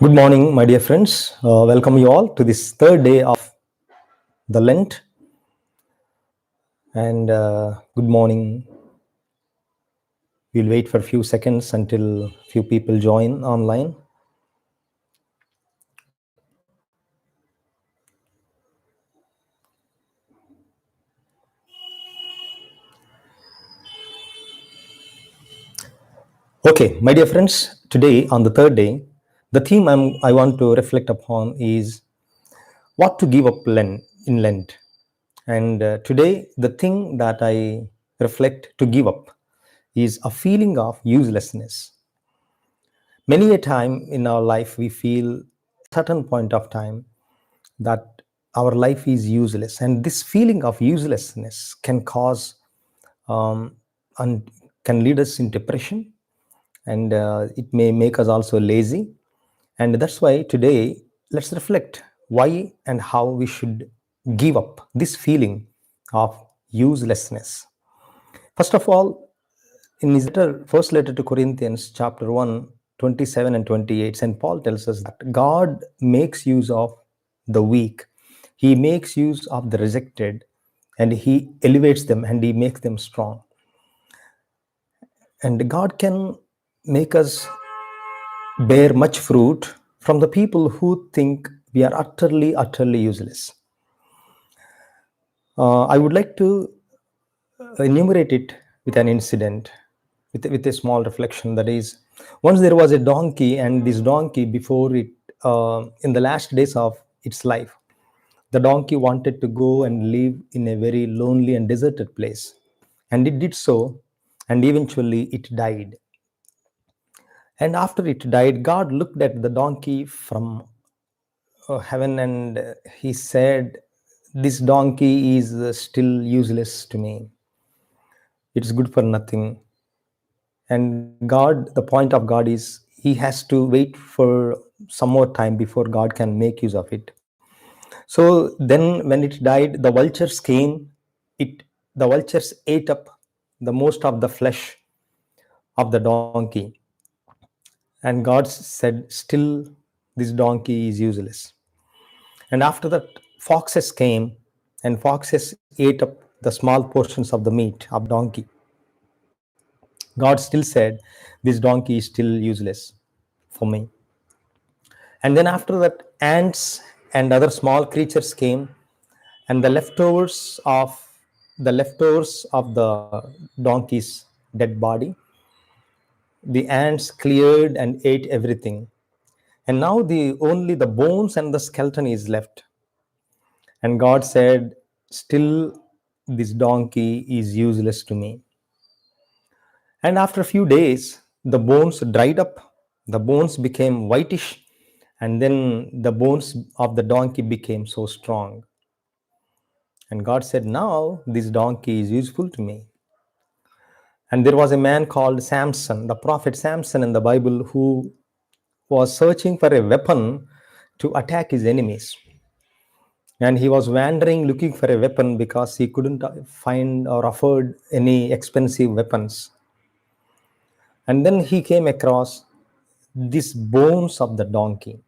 Good morning, my dear friends. Welcome you all to this third day of the Lent. And good morning. We'll wait for a few seconds until few people join online. Okay, my dear friends. Today, on the third day, the theme I want to reflect upon is what to give up in Lent. And today, the thing that I reflect to give up is a feeling of uselessness. Many a time in our life, we feel certain point of time that our life is useless, and this feeling of uselessness can cause and can lead us in depression, and it may make us also lazy. And that's why today let's reflect why and how we should give up this feeling of uselessness. First of all, in his first letter to Corinthians, chapter 1, 27 and 28, St. Paul tells us that God makes use of the weak. He makes use of the rejected, and he elevates them and he makes them strong. And God can make us bear much fruit from the people who think we are utterly useless. I would like to enumerate it with an incident, with a small reflection. That is, once there was a donkey, and this donkey, before it, in the last days of its life, the donkey wanted to go and live in a very lonely and deserted place. And it did so, and eventually it died. And after it died, God looked at the donkey from heaven, and he said, "This donkey is still useless to me. It's good for nothing." And God, the point of God is he has to wait for some more time before God can make use of it. So then when it died, the vultures came. The vultures ate up the most of the flesh of the donkey. And God said, still this donkey is useless. And after that, foxes came, and foxes ate up the small portions of the meat of donkey. God still said, this donkey is still useless for me. And then after that, ants and other small creatures came, and the leftovers of the donkey's dead body, the ants cleared and ate everything. And now only the bones and the skeleton is left. And God said, still this donkey is useless to me. And after a few days, the bones dried up, the bones became whitish, and then the bones of the donkey became so strong. And God said, now this donkey is useful to me. And there was a man called Samson, the prophet Samson in the Bible, who was searching for a weapon to attack his enemies. And he was wandering looking for a weapon because he couldn't find or afford any expensive weapons. And then he came across these bones of the donkey.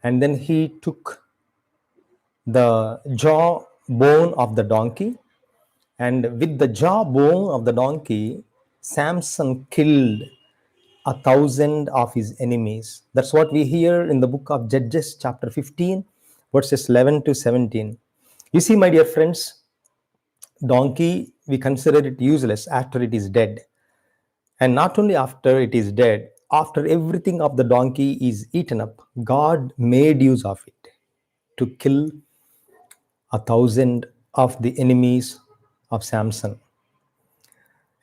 And then he took the jaw bone of the donkey, and with the jaw bone of the donkey, Samson killed 1,000 of his enemies. That's what we hear in the book of Judges, chapter 15, verses 11 to 17. You see, my dear friends, donkey, we consider it useless after it is dead. And not only after it is dead, after everything of the donkey is eaten up, God made use of it to kill 1,000 of the enemies of Samson.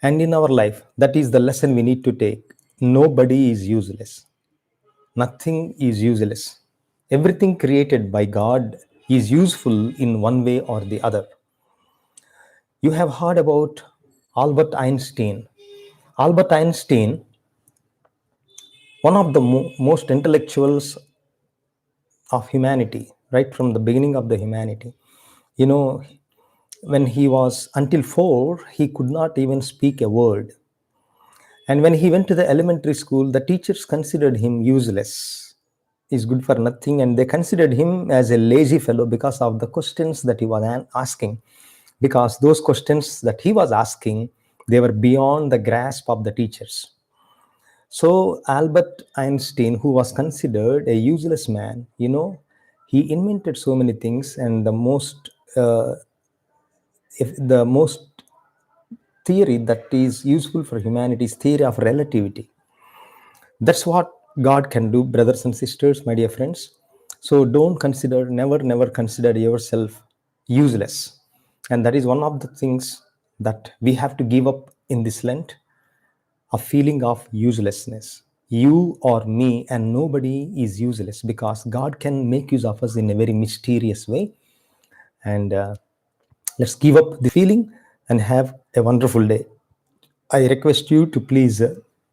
And in our life, that is the lesson we need to take. Nobody is useless. Nothing is useless. Everything created by God is useful in one way or the other. You have heard about Albert Einstein. Albert Einstein, one of the most intellectuals of humanity, right from the beginning of the humanity. You know, when he was until 4, he could not even speak a word. And when he went to the elementary school, the teachers considered him useless. is good for nothing, and they considered him as a lazy fellow because of the questions that he was asking. Because those questions that he was asking, they were beyond the grasp of the teachers. So Albert Einstein, who was considered a useless man, he invented so many things, and the most theory that is useful for humanity is theory of relativity. That's what God can do, brothers and sisters, my dear friends. So don't consider, never consider yourself useless. And that is one of the things that we have to give up in this Lent, a feeling of uselessness. You or me and nobody is useless, because God can make use of us in a very mysterious way. And let's give up the feeling and have a wonderful day. I request you to please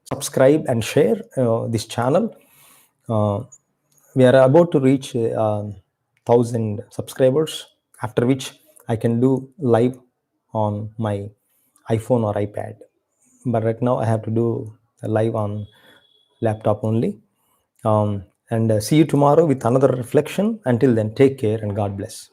subscribe and share this channel. Uh, we are about to reach 1,000 subscribers, after which I can do live on my iPhone or iPad. But right now I have to do a live on laptop only. And see you tomorrow with another reflection. Until then, take care and God bless.